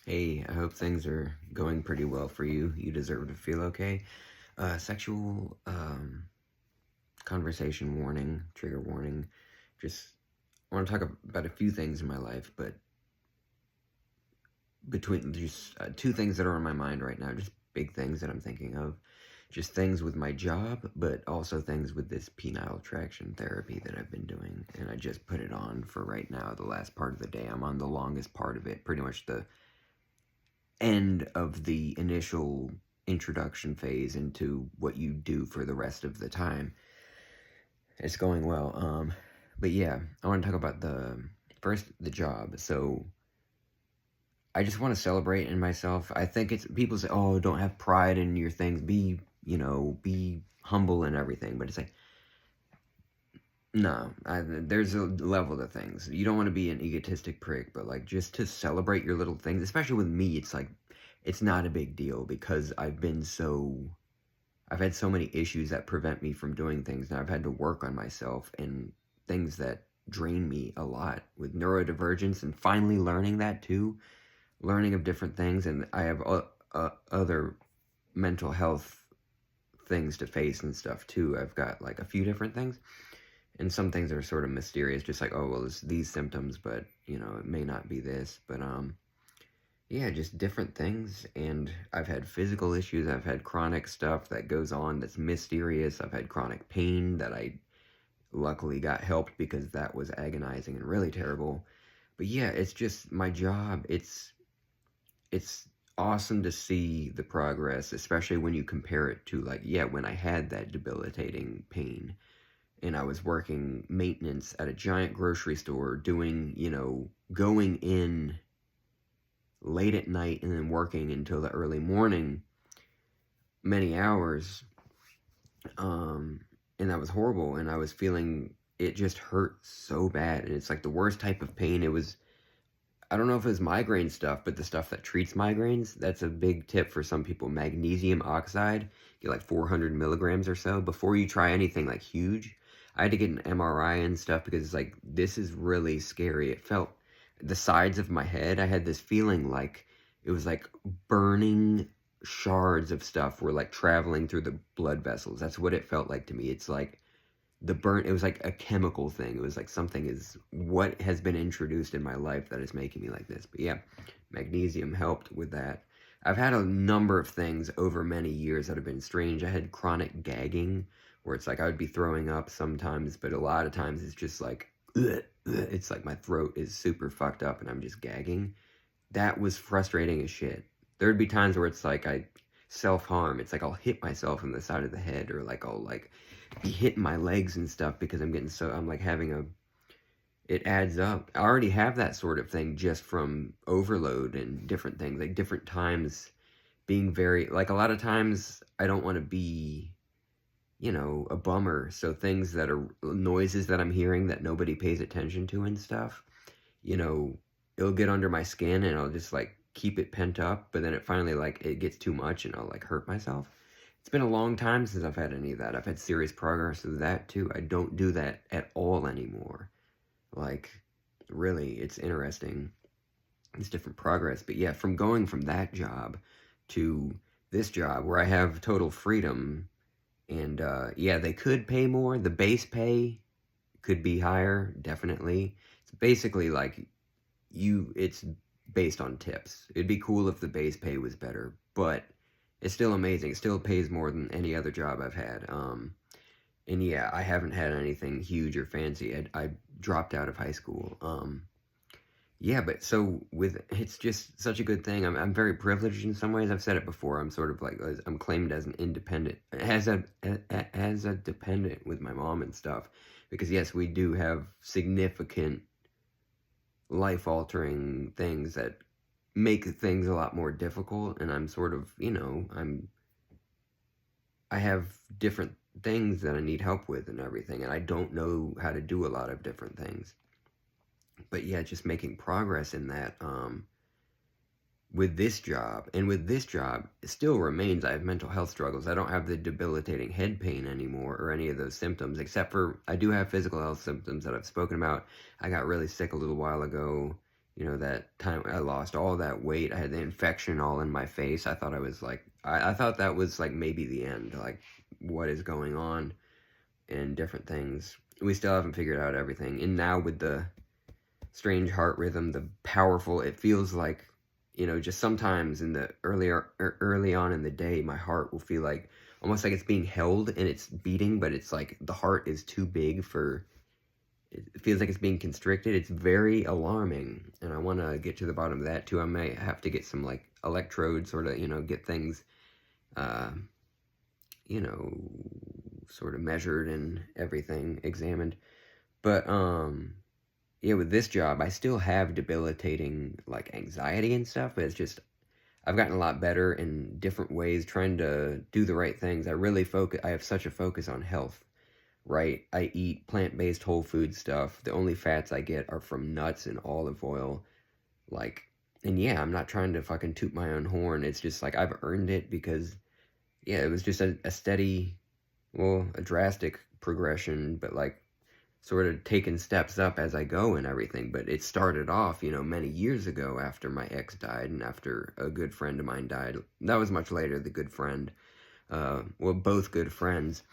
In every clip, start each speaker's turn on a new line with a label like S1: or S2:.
S1: Hey, I hope things are going pretty well for you. You deserve to feel okay. Sexual conversation warning, trigger warning. Just want to talk about a few things in my life, but between just two things that are on my mind right now, just big things that I'm thinking of. Just things with my job, but also things with this penile traction therapy that I've been doing. And I just put it on for right now, the last part of the day. I'm on the longest part of it, pretty much the end of the initial introduction phase into what you do for the rest of the time. It's going well. But yeah, I want to talk about the job. So I just want to celebrate in myself. I think it's people say, "Oh, don't have pride in your things. Be humble and everything." But it's like, no, there's a level to things. You don't want to be an egotistic prick, but like just to celebrate your little things, especially with me, it's like it's not a big deal because I've had so many issues that prevent me from doing things, and I've had to work on myself and things that drain me a lot with neurodivergence, and finally learning that too, learning of different things, and I have other mental health things to face and stuff too. I've got like a few different things, and some things are sort of mysterious, just like, oh well, it's these symptoms, but it may not be this. But yeah, just different things. And I've had physical issues, I've had chronic stuff that goes on that's mysterious, I've had chronic pain that I luckily got helped because that was agonizing and really terrible. But yeah, it's just my job. It's awesome to see the progress, especially when you compare it to, like, yeah, when I had that debilitating pain and I was working maintenance at a giant grocery store, doing, going in late at night and then working until the early morning, many hours. And that was horrible. And I was feeling it just hurt so bad. And it's like the worst type of pain. I don't know if it was migraine stuff, but the stuff that treats migraines, that's a big tip for some people. Magnesium oxide, get like 400 milligrams or so before you try anything like huge. I had to get an MRI and stuff because it's like, this is really scary. It felt the sides of my head. I had this feeling like it was like burning shards of stuff were like traveling through the blood vessels. That's what it felt like to me. It's like it was like a chemical thing. It was like something is what has been introduced in my life that is making me like this. But yeah, magnesium helped with that. I've had a number of things over many years that have been strange. I had chronic gagging where it's like I would be throwing up sometimes, but a lot of times it's just like ugh, ugh. It's like my throat is super fucked up and I'm just gagging. That was frustrating as shit. There'd be times where it's like I self-harm. It's like I'll hit myself in the side of the head, or like I'll like be hitting my legs and stuff because I'm like having it adds up. I already have that sort of thing just from overload and different things, like different times being very, like a lot of times I don't want to be, a bummer. So things that are noises that I'm hearing that nobody pays attention to and stuff, you know, it'll get under my skin and I'll just like keep it pent up, but then it finally like it gets too much and I'll like hurt myself. It's been a long time since I've had any of that. I've had serious progress with that too. I don't do that at all anymore. Like, really, it's interesting. It's different progress. But yeah, from going from that job to this job where I have total freedom and yeah, they could pay more. The base pay could be higher, definitely. It's basically like it's based on tips. It'd be cool if the base pay was better, but it's still amazing. It still pays more than any other job I've had. And yeah, I haven't had anything huge or fancy. I dropped out of high school. Yeah, but so it's just such a good thing. I'm very privileged in some ways. I've said it before. I'm sort of like I'm claimed as an independent, as a dependent with my mom and stuff, because yes, we do have significant life altering things that make things a lot more difficult, and I'm sort of, I have different things that I need help with and everything, and I don't know how to do a lot of different things. But yeah, just making progress in that with this job. And with this job, it still remains I have mental health struggles. I don't have the debilitating head pain anymore or any of those symptoms, except for I do have physical health symptoms that I've spoken about. I got really sick a little while ago, that time I lost all that weight. I had the infection all in my face. I thought I was like, I thought that was like maybe the end, like what is going on and different things. We still haven't figured out everything. And now with the strange heart rhythm, the powerful, it feels like, just sometimes in the early on in the day, my heart will feel like almost like it's being held and it's beating, but it's like the heart is too big for, it feels like it's being constricted. It's very alarming, and I want to get to the bottom of that too. I may have to get some like electrodes, sort of, get things, uh, you know, sort of measured and everything examined. But yeah, with this job, I still have debilitating like anxiety and stuff, but it's just I've gotten a lot better in different ways, trying to do the right things. I really focus. I have such a focus on health, right? I eat plant-based whole food stuff. The only fats I get are from nuts and olive oil. Like, and yeah, I'm not trying to fucking toot my own horn. It's just like I've earned it because, yeah, it was just a steady, well, a drastic progression, but like sort of taking steps up as I go and everything. But it started off, many years ago after my ex died and after a good friend of mine died. That was much later, the good friend. Well, both good friends.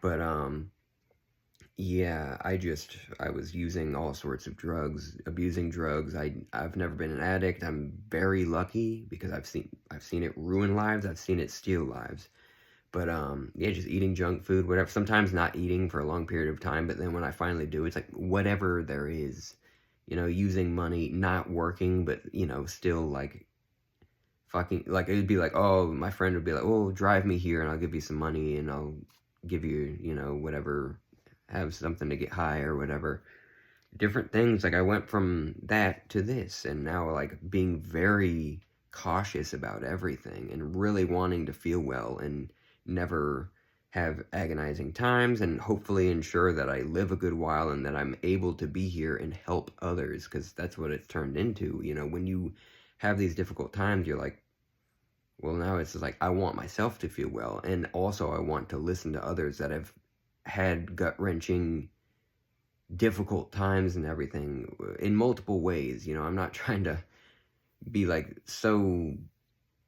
S1: But, yeah, I was using all sorts of drugs, abusing drugs. I've never been an addict. I'm very lucky because I've seen it ruin lives. I've seen it steal lives. But yeah, just eating junk food, whatever. Sometimes not eating for a long period of time, but then when I finally do, it's like whatever there is, using money, not working, but still like fucking like it would be like, oh, my friend would be like, oh, drive me here and I'll give you some money and I'll give you, whatever, have something to get high or whatever. Different things. Like I went from that to this, and now like being very cautious about everything and really wanting to feel well and never have agonizing times, and hopefully ensure that I live a good while and that I'm able to be here and help others, because that's what it's turned into. When you have these difficult times, you're like, well, now it's like I want myself to feel well, and also I want to listen to others that have had gut-wrenching difficult times and everything in multiple ways. I'm not trying to be like so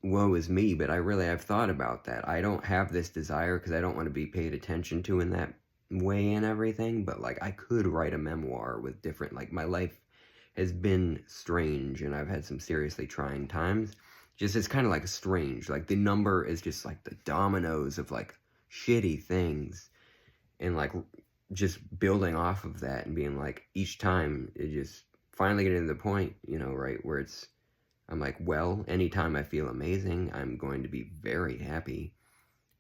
S1: woe is me, but I've thought about that. I don't have this desire because I don't want to be paid attention to in that way and everything, but like I could write a memoir with different, like my life has been strange and I've had some seriously trying times. Just it's kind of like strange. Like the number is just like the dominoes of like shitty things, and like just building off of that and being like each time it just finally getting to the point, right, where I'm like, well, anytime I feel amazing, I'm going to be very happy.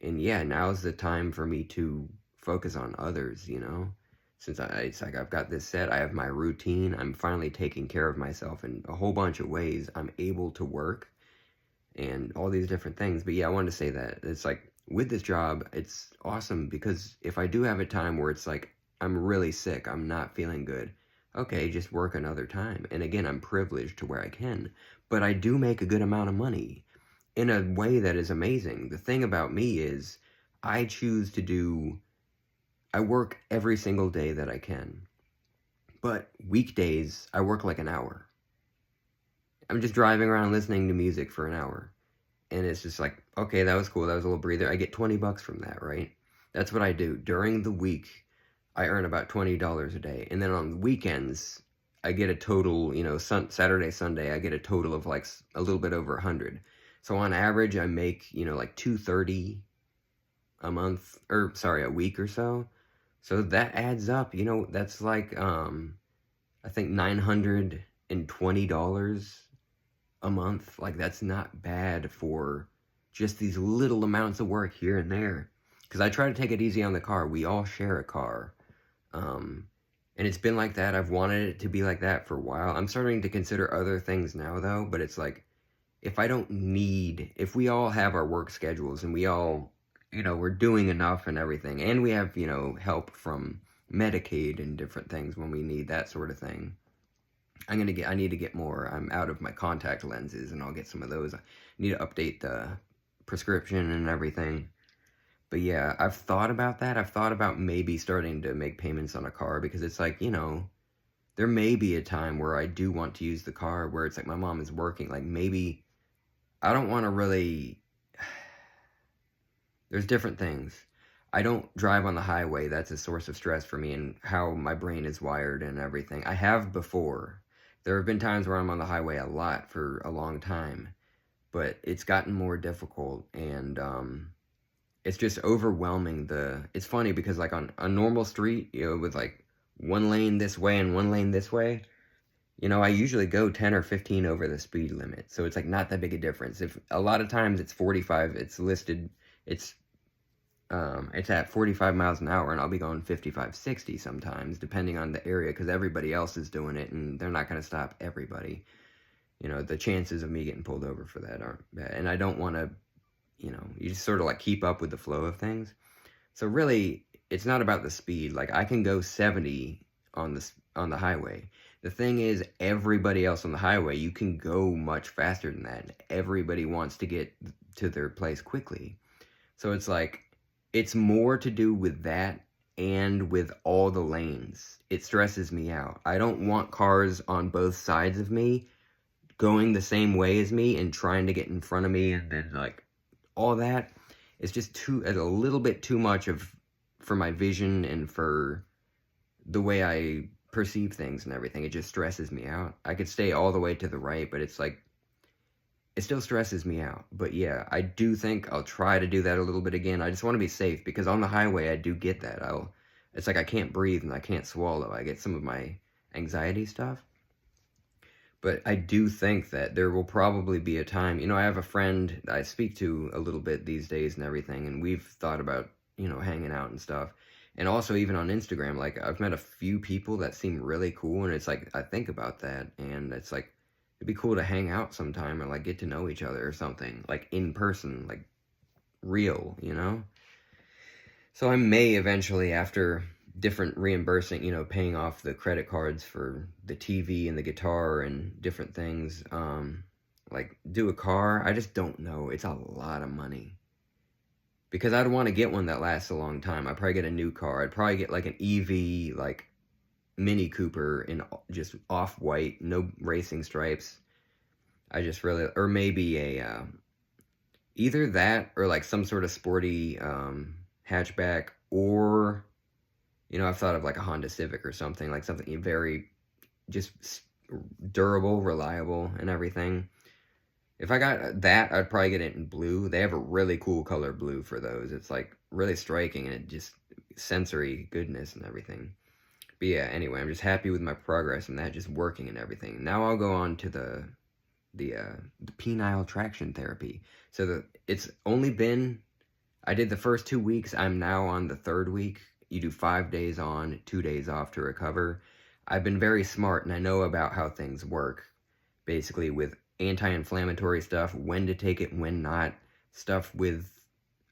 S1: And yeah, now's the time for me to focus on others, since it's like I've got this set, I have my routine, I'm finally taking care of myself in a whole bunch of ways. I'm able to work and all these different things. But yeah, I wanted to say that it's like with this job, it's awesome because if I do have a time where it's like I'm really sick, I'm not feeling good, okay, just work another time. And again, I'm privileged to where I can, but I do make a good amount of money in a way that is amazing. The thing about me is I choose to I work every single day that I can, but weekdays I work like an hour. I'm just driving around listening to music for an hour. And it's just like, okay, that was cool. That was a little breather. I get $20 from that, right? That's what I do. During the week, I earn about $20 a day. And then on the weekends, I get a total, Saturday, Sunday, I get a total of like a little bit over 100. So on average, I make, like 230 a month, or sorry, a week or so. So that adds up, that's like, I think $920 a month. Like that's not bad for just these little amounts of work here and there, because I try to take it easy on the car. We all share a car, and it's been like that. I've wanted it to be like that for a while. I'm starting to consider other things now though, but it's like if we all have our work schedules and we all, we're doing enough and everything, and we have, help from Medicaid and different things when we need that sort of thing. I need to get more. I'm out of my contact lenses, and I'll get some of those. I need to update the prescription and everything. But yeah, I've thought about that. I've thought about maybe starting to make payments on a car, because it's like, there may be a time where I do want to use the car where it's like my mom is working. Like maybe I don't want to really. There's different things. I don't drive on the highway. That's a source of stress for me and how my brain is wired and everything. I have before. There have been times where I'm on the highway a lot for a long time, but it's gotten more difficult and it's just overwhelming. It's funny because like on a normal street, with like one lane this way and one lane this way, I usually go 10 or 15 over the speed limit. So it's like not that big a difference. If a lot of times it's 45, it's listed, it's it's at 45 miles an hour, and I'll be going 55, 60 sometimes, depending on the area, because everybody else is doing it, and they're not going to stop everybody. The chances of me getting pulled over for that aren't bad. And I don't want to, you just sort of like keep up with the flow of things. So really, it's not about the speed. Like I can go 70 on the highway. The thing is, everybody else on the highway, you can go much faster than that. Everybody wants to get to their place quickly. So it's like, it's more to do with that and with all the lanes. It stresses me out. I don't want cars on both sides of me going the same way as me and trying to get in front of me, and then like all that is just a little bit too much for my vision and for the way I perceive things and everything. It just stresses me out. I could stay all the way to the right, but it's like it still stresses me out. But yeah, I do think I'll try to do that a little bit again. I just want to be safe because on the highway I do get that. It's like I can't breathe and I can't swallow. I get some of my anxiety stuff. But I do think that there will probably be a time, I have a friend that I speak to a little bit these days and everything, and we've thought about, hanging out and stuff. And also even on Instagram, like I've met a few people that seem really cool, and it's like I think about that, and it's like it'd be cool to hang out sometime or like get to know each other or something, like in person, like real. So I may eventually, after different reimbursing, paying off the credit cards for the TV and the guitar and different things, like do a car. I just don't know. It's a lot of money. Because I'd want to get one that lasts a long time. I'd probably get a new car. I'd probably get like an EV, like Mini Cooper in just off-white, no racing stripes. I just really, or maybe either that or like some sort of sporty hatchback, or I've thought of like a Honda Civic or something, like something very just durable, reliable, and everything. If I got that, I'd probably get it in blue. They have a really cool color blue for those. It's like really striking, and it just sensory goodness and everything. But yeah, anyway, I'm just happy with my progress and that just working and everything. Now I'll go on to the penile traction therapy. So it's only been, I did the first 2 weeks. I'm now on the third week. You do 5 days on, 2 days off to recover. I've been very smart, and I know about how things work, basically with anti-inflammatory stuff, when to take it, when not, stuff with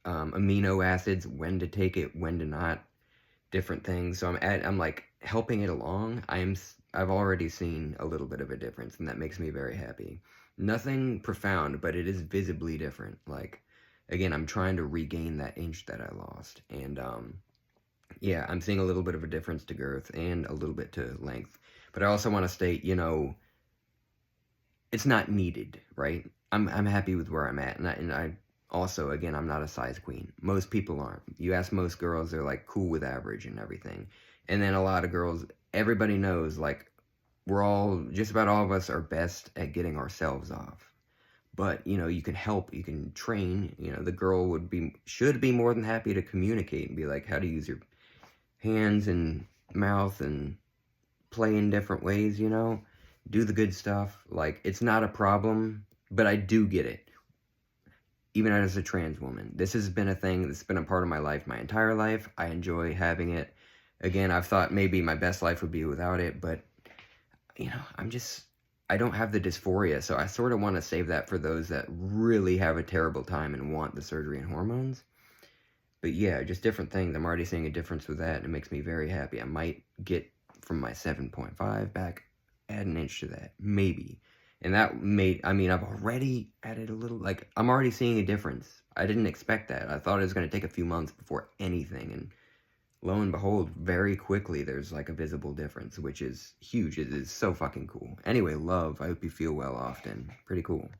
S1: amino acids, when to take it, when to not, different things. So I'm like helping it along. I've already seen a little bit of a difference, and that makes me very happy. Nothing profound, but it is visibly different. Like, again, I'm trying to regain that inch that I lost, and yeah, I'm seeing a little bit of a difference to girth and a little bit to length. But I also want to state, it's not needed, right? I'm happy with where I'm at, and I also, again, I'm not a size queen. Most people aren't. You ask most girls, they're like cool with average and everything. And then a lot of girls, everybody knows, like, just about all of us are best at getting ourselves off. But, you can help, you can train, the girl should be more than happy to communicate and be like, how to use your hands and mouth and play in different ways, do the good stuff. Like, it's not a problem, but I do get it. Even as a trans woman, this has been a thing that's been a part of my life my entire life. I enjoy having it. Again, I've thought maybe my best life would be without it, but, I don't have the dysphoria, so I sort of want to save that for those that really have a terrible time and want the surgery and hormones. But yeah, just different things. I'm already seeing a difference with that, and it makes me very happy. I might get from my 7.5 back, add an inch to that, maybe. And that I've already added a little, like, I'm already seeing a difference. I didn't expect that. I thought it was going to take a few months before anything, and lo and behold, very quickly there's like a visible difference, which is huge. It is so fucking cool. Anyway, love, I hope you feel well often. Pretty cool.